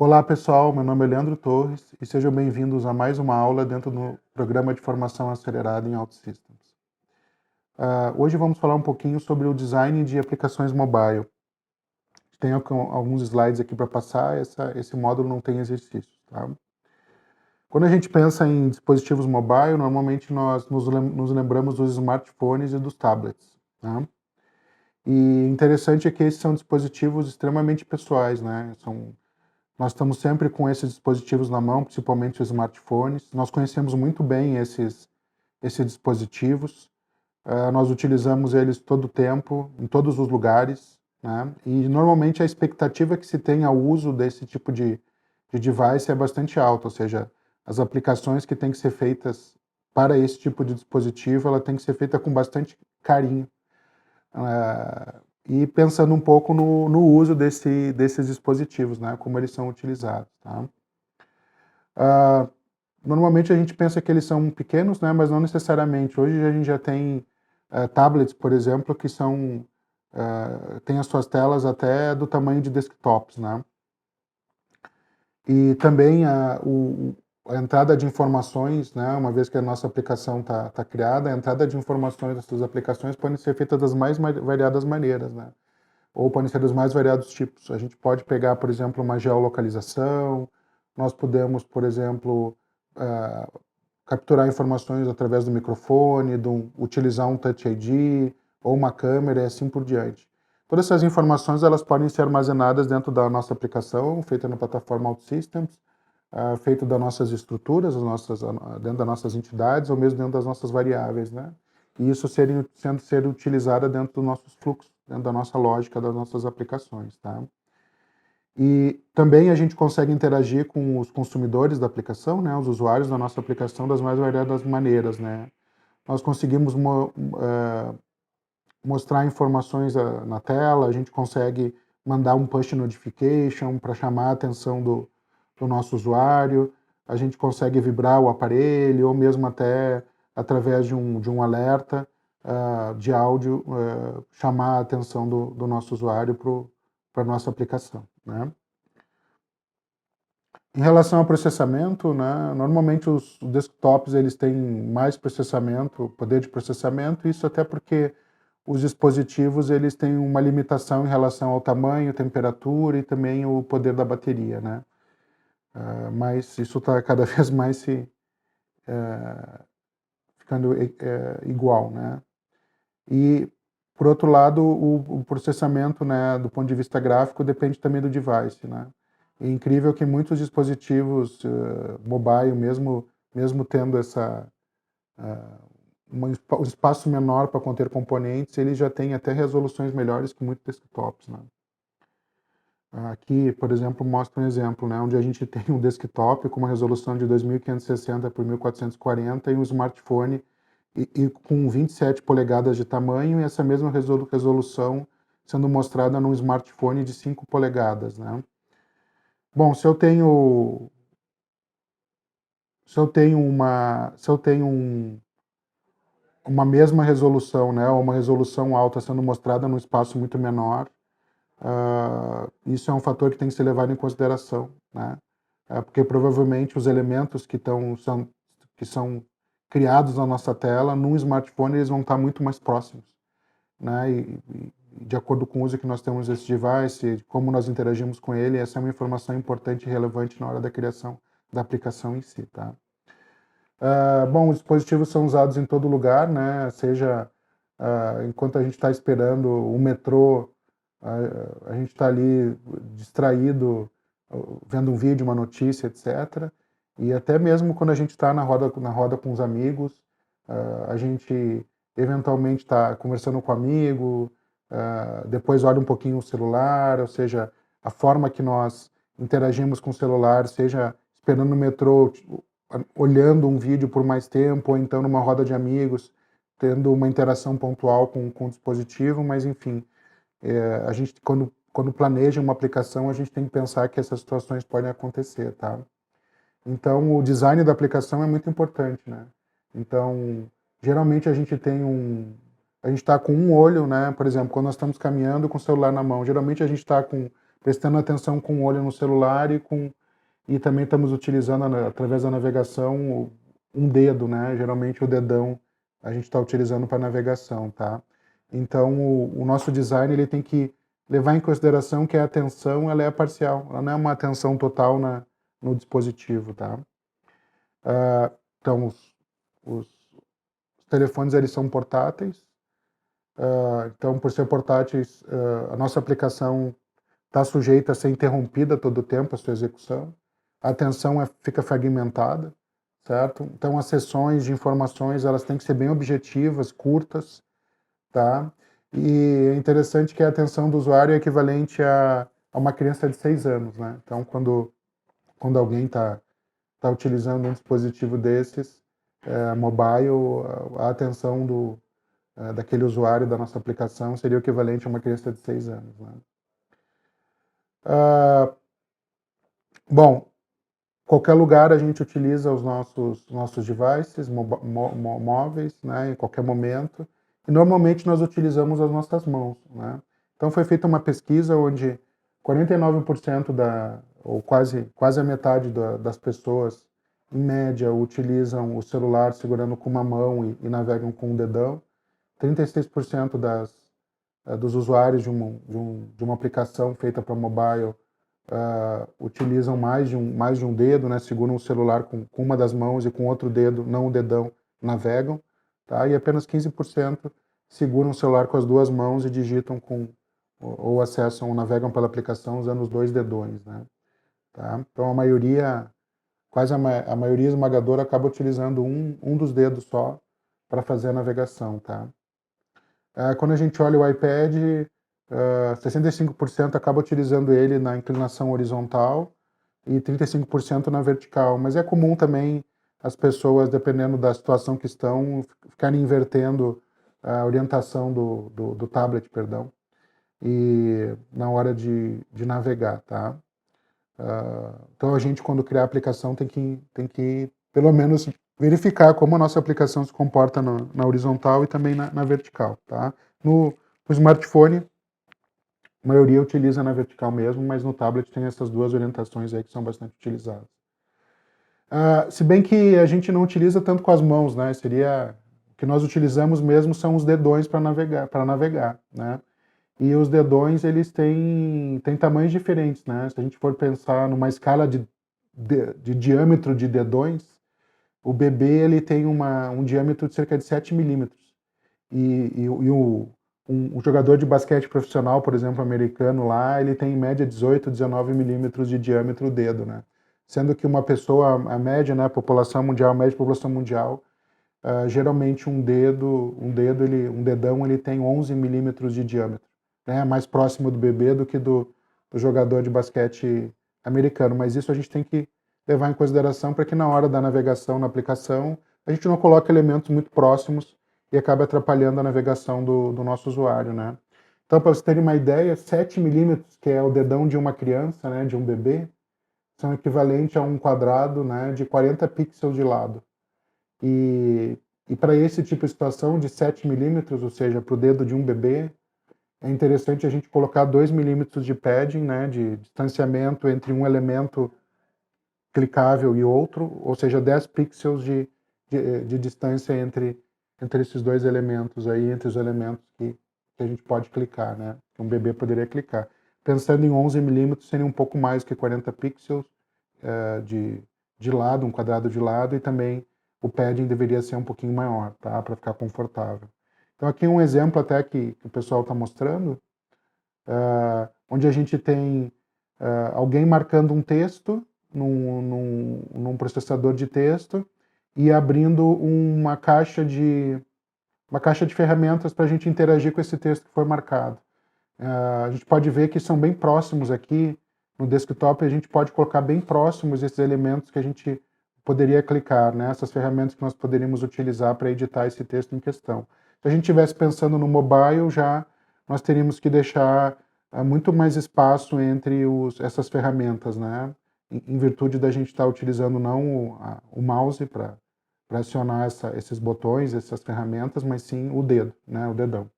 Olá pessoal, meu nome é Leandro Torres e sejam bem-vindos a mais uma aula dentro do programa de formação acelerada em OutSystems. Hoje vamos falar um pouquinho sobre o design de aplicações mobile. Tenho alguns slides aqui para passar, esse módulo não tem exercícios. Tá? Quando a gente pensa em dispositivos mobile, normalmente nós nos lembramos dos smartphones e dos tablets. Tá? E interessante é que esses são dispositivos extremamente pessoais, né? Nós estamos sempre com esses dispositivos na mão, principalmente os smartphones. Nós conhecemos muito bem esses dispositivos. Nós utilizamos eles todo o tempo, em todos os lugares, né? E normalmente a expectativa que se tem ao uso desse tipo de device é bastante alta, ou seja, as aplicações que têm que ser feitas para esse tipo de dispositivo, ela tem que ser feita com bastante carinho. E pensando um pouco no uso desses dispositivos, né, como eles são utilizados. Tá? Normalmente a gente pensa que eles são pequenos, né, mas não necessariamente. Hoje a gente já tem tablets, por exemplo, que têm as suas telas até do tamanho de desktops. Né? E também a entrada de informações, né, uma vez que a nossa aplicação está criada, a entrada de informações dessas aplicações pode ser feita das mais variadas maneiras, né? Ou podem ser dos mais variados tipos. A gente pode pegar, por exemplo, uma geolocalização, nós podemos, por exemplo, capturar informações através do microfone, utilizar um Touch ID ou uma câmera e assim por diante. Todas essas informações elas podem ser armazenadas dentro da nossa aplicação, feita na plataforma OutSystems, feito das nossas estruturas, dentro das nossas entidades, ou mesmo dentro das nossas variáveis, né? E isso ser utilizado dentro dos nossos fluxos, dentro da nossa lógica, das nossas aplicações, tá? E também a gente consegue interagir com os consumidores da aplicação, né, os usuários da nossa aplicação das mais variadas maneiras, né? Nós conseguimos mostrar informações na tela, a gente consegue mandar um push notification para chamar a atenção do nosso usuário, a gente consegue vibrar o aparelho, ou mesmo até através de um alerta de áudio, chamar a atenção do nosso usuário para a nossa aplicação. Né? Em relação ao processamento, né, normalmente os desktops eles têm mais processamento, poder de processamento, isso até porque os dispositivos eles têm uma limitação em relação ao tamanho, temperatura e também o poder da bateria, né? Mas isso está cada vez mais ficando igual, né? E, por outro lado, o processamento, né, do ponto de vista gráfico, depende também do device, né? É incrível que muitos dispositivos mobile, mesmo tendo um espaço menor para conter componentes, ele já tem até resoluções melhores que muitos desktops, né? Aqui, por exemplo, mostra um exemplo, né, onde a gente tem um desktop com uma resolução de 2560 por 1440 e um smartphone com 27 polegadas de tamanho e essa mesma resolução sendo mostrada num smartphone de 5 polegadas, né? Bom, se eu tenho uma mesma resolução, né, ou uma resolução alta sendo mostrada num espaço muito menor, isso é um fator que tem que ser levado em consideração, né? Porque provavelmente os elementos que são criados na nossa tela, num smartphone, eles vão estar muito mais próximos, né? E de acordo com o uso que nós temos desse device, como nós interagimos com ele, essa é uma informação importante e relevante na hora da criação da aplicação em si, tá? Bom, os dispositivos são usados em todo lugar, né? Seja enquanto a gente está esperando o metrô, a gente está ali distraído, vendo um vídeo, uma notícia, etc. E até mesmo quando a gente está na roda com os amigos, a gente eventualmente está conversando com o amigo, depois olha um pouquinho o celular, ou seja, a forma que nós interagimos com o celular, seja esperando no metrô, olhando um vídeo por mais tempo, ou então numa roda de amigos, tendo uma interação pontual com o dispositivo, mas enfim, a gente quando planeja uma aplicação, a gente tem que pensar que essas situações podem acontecer, tá? Então, o design da aplicação é muito importante, né? Então, geralmente a gente está com um olho, né? Por exemplo, quando nós estamos caminhando com o celular na mão, geralmente a gente está com prestando atenção com o olho no celular e também estamos utilizando, através da navegação, um dedo, né? Geralmente o dedão a gente está utilizando para navegação, tá? Então, o nosso design ele tem que levar em consideração que a atenção ela é parcial, ela não é uma atenção total no dispositivo, tá? Então, os telefones eles são portáteis, então, por ser portáteis, a nossa aplicação está sujeita a ser interrompida todo o tempo, a sua execução. A atenção fica fragmentada, certo? Então, as sessões de informações elas têm que ser bem objetivas, curtas, tá? E é interessante que a atenção do usuário é equivalente a uma criança de 6 anos, né? Então, quando alguém está utilizando um dispositivo desses, mobile, a atenção daquele usuário da nossa aplicação seria o equivalente a uma criança de 6 anos, né? Bom, qualquer lugar a gente utiliza os nossos devices móveis, né, em qualquer momento, e normalmente nós utilizamos as nossas mãos, né? Então foi feita uma pesquisa onde 49% ou quase a metade das pessoas, em média, utilizam o celular segurando com uma mão e navegam com o dedão. 36% dos usuários de uma aplicação feita para mobile utilizam mais de um dedo, né? Seguram o celular com uma das mãos e com outro dedo, não o dedão, navegam, tá? E apenas 15% seguram o celular com as duas mãos e digitam ou acessam ou navegam pela aplicação usando os dois dedões, né? Tá? Então a maioria, a maioria esmagadora acaba utilizando um dos dedos só para fazer a navegação, tá? Quando a gente olha o iPad, 65% acaba utilizando ele na inclinação horizontal e 35% na vertical. Mas é comum também as pessoas, dependendo da situação que estão, ficarem invertendo a orientação do tablet, perdão, e na hora de navegar, tá? Então a gente, quando criar a aplicação, tem que pelo menos verificar como a nossa aplicação se comporta na horizontal e também na vertical, tá? No smartphone, a maioria utiliza na vertical mesmo, mas no tablet tem essas duas orientações aí que são bastante utilizadas. Se bem que a gente não utiliza tanto com as mãos, né? O que nós utilizamos mesmo são os dedões para navegar, né? E os dedões, eles têm tamanhos diferentes, né? Se a gente for pensar numa escala de diâmetro de dedões, o bebê ele tem um diâmetro de cerca de 7 milímetros. Um jogador de basquete profissional, por exemplo, americano lá, ele tem em média 18, 19 milímetros de diâmetro o dedo, né? Sendo que uma pessoa, a média, né, a média da população mundial, geralmente um dedão, ele tem 11 milímetros de diâmetro, né? Mais próximo do bebê do que do jogador de basquete americano. Mas isso a gente tem que levar em consideração para que na hora da navegação na aplicação a gente não coloque elementos muito próximos e acabe atrapalhando a navegação do nosso usuário, né? Então, para vocês terem uma ideia, 7 milímetros, que é o dedão de uma criança, né, de um bebê, são equivalente a um quadrado, né, de 40 pixels de lado. E para esse tipo de situação de 7 milímetros, ou seja, para o dedo de um bebê, é interessante a gente colocar 2 milímetros de padding, né, de distanciamento entre um elemento clicável e outro, ou seja, 10 pixels de distância entre esses dois elementos aí, entre os elementos que a gente pode clicar, né, que um bebê poderia clicar. Pensando em 11 milímetros, seria um pouco mais que 40 pixels de lado, um quadrado de lado, e também o padding deveria ser um pouquinho maior, tá, para ficar confortável. Então aqui um exemplo até que o pessoal está mostrando, onde a gente tem alguém marcando um texto num processador de texto e abrindo uma caixa de ferramentas para a gente interagir com esse texto que foi marcado. A gente pode ver que são bem próximos aqui no desktop, a gente pode colocar bem próximos esses elementos que a gente poderia clicar, né? Essas ferramentas que nós poderíamos utilizar para editar esse texto em questão. Se a gente estivesse pensando no mobile, já nós teríamos que deixar muito mais espaço entre essas ferramentas, né? Em virtude da gente estar utilizando não o mouse para acionar esses botões, essas ferramentas, mas sim o dedo, né? O dedão.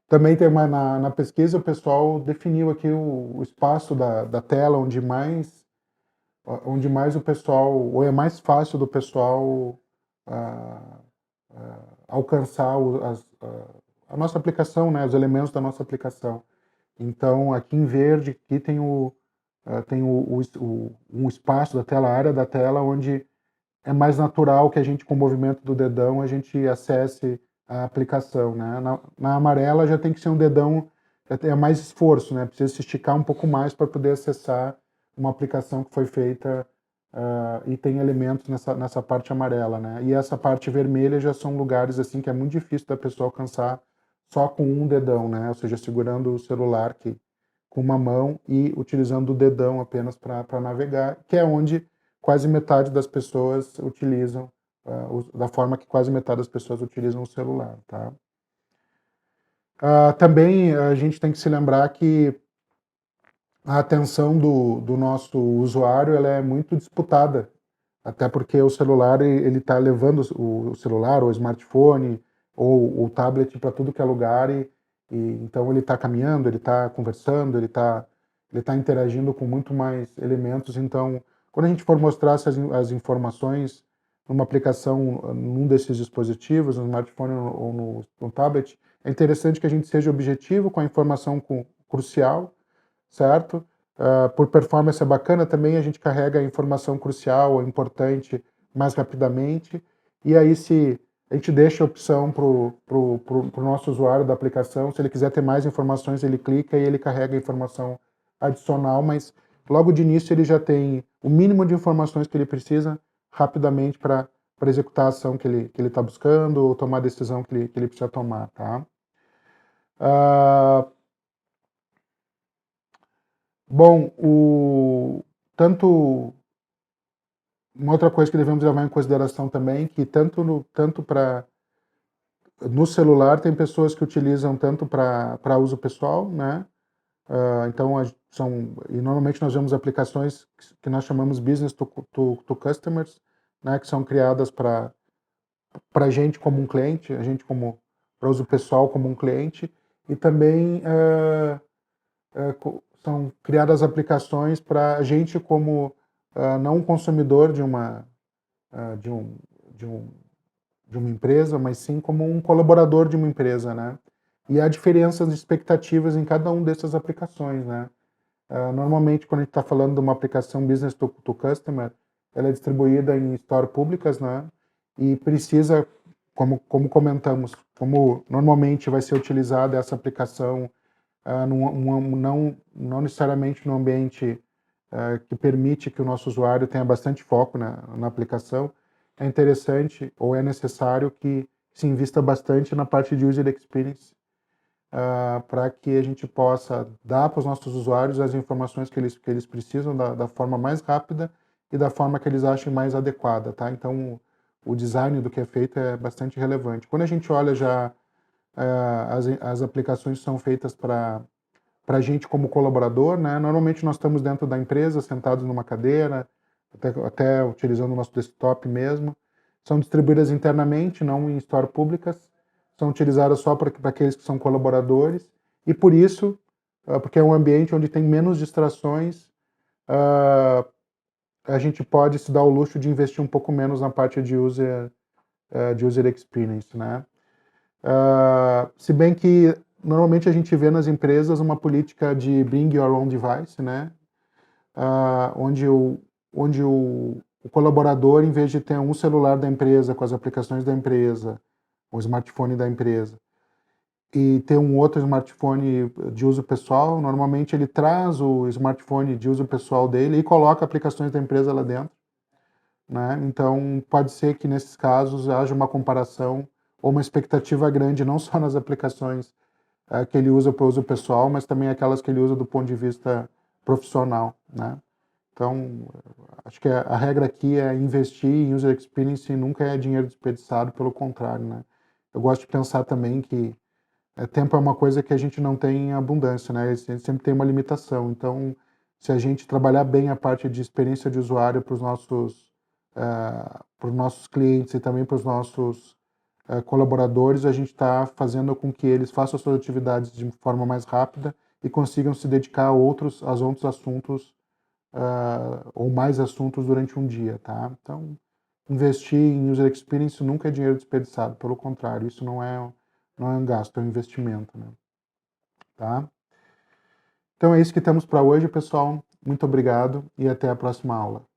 Também tem na pesquisa o pessoal definiu aqui o espaço da tela onde mais o pessoal, ou é mais fácil do pessoal ah, alcançar a nossa aplicação, né, os elementos da nossa aplicação. Então, aqui em verde, aqui tem um espaço da tela, a área da tela, onde é mais natural que a gente, com o movimento do dedão, a gente acesse a aplicação, né? Na amarela já tem que ser um dedão, é mais esforço, né? Precisa se esticar um pouco mais para poder acessar uma aplicação que foi feita e tem elementos nessa parte amarela, né? E essa parte vermelha já são lugares assim que é muito difícil da pessoa alcançar só com um dedão, né? Ou seja, segurando o celular com uma mão e utilizando o dedão apenas para navegar, que é onde quase metade das pessoas utilizam, da forma que quase metade das pessoas utilizam o celular, tá? Também a gente tem que se lembrar que a atenção do nosso usuário ela é muito disputada, até porque o celular ele está levando o celular, ou o smartphone, ou o tablet para tudo que é lugar, e então ele está caminhando, ele está conversando, ele tá interagindo com muito mais elementos. Então, quando a gente for mostrar as informações numa aplicação, num desses dispositivos, no smartphone ou no tablet, é interessante que a gente seja objetivo com a informação crucial, certo? Por performance é bacana também, a gente carrega a informação crucial, importante, mais rapidamente, e aí se a gente deixa a opção pro nosso usuário da aplicação, se ele quiser ter mais informações, ele clica e ele carrega a informação adicional, mas logo de início ele já tem o mínimo de informações que ele precisa rapidamente para executar a ação que ele está buscando ou tomar a decisão que ele precisa tomar, tá? Bom, uma outra coisa que devemos levar em consideração também, que tanto para no celular tem pessoas que utilizam tanto para uso pessoal, né? Então e normalmente nós vemos aplicações que nós chamamos business to customers, né? Que são criadas para a gente como um cliente, a gente como para uso pessoal como um cliente, e também são criadas aplicações para a gente como não um consumidor de, um, de, um, de uma empresa, mas sim como um colaborador de uma empresa, né? E há diferenças de expectativas em cada uma dessas aplicações, né? Normalmente, quando a gente está falando de uma aplicação business to customer, ela é distribuída em store públicas, né? E precisa, como comentamos, como normalmente vai ser utilizada essa aplicação não necessariamente no ambiente que permite que o nosso usuário tenha bastante foco na aplicação, é interessante ou é necessário que se invista bastante na parte de user experience para que a gente possa dar para os nossos usuários as informações que eles precisam da forma mais rápida e da forma que eles achem mais adequada, tá? Então, o design do que é feito é bastante relevante. Quando a gente olha já as aplicações são feitas para a gente como colaborador, né? Normalmente nós estamos dentro da empresa, sentados numa cadeira, até utilizando o nosso desktop mesmo. São distribuídas internamente, não em store públicas. São utilizadas só para aqueles que são colaboradores. E por isso, porque é um ambiente onde tem menos distrações, a gente pode se dar o luxo de investir um pouco menos na parte de user experience, né? Se bem que normalmente a gente vê nas empresas uma política de bring your own device, né? Onde o colaborador, em vez de ter um celular da empresa com as aplicações da empresa, o smartphone da empresa, e ter um outro smartphone de uso pessoal, normalmente ele traz o smartphone de uso pessoal dele e coloca aplicações da empresa lá dentro, né? Então, pode ser que nesses casos haja uma comparação ou uma expectativa grande, não só nas aplicações que ele usa para uso pessoal, mas também aquelas que ele usa do ponto de vista profissional, né? Então, acho que a regra aqui é investir em user experience e nunca é dinheiro desperdiçado, pelo contrário, né? Eu gosto de pensar também que tempo é uma coisa que a gente não tem em abundância, né? A gente sempre tem uma limitação. Então, se a gente trabalhar bem a parte de experiência de usuário para os nossos clientes e também para os nossos colaboradores, a gente está fazendo com que eles façam as suas atividades de forma mais rápida e consigam se dedicar a outros assuntos ou mais assuntos durante um dia, tá? Então, investir em user experience nunca é dinheiro desperdiçado, pelo contrário, isso não é um gasto, é um investimento, né? Tá? Então é isso que temos para hoje, pessoal. Muito obrigado e até a próxima aula.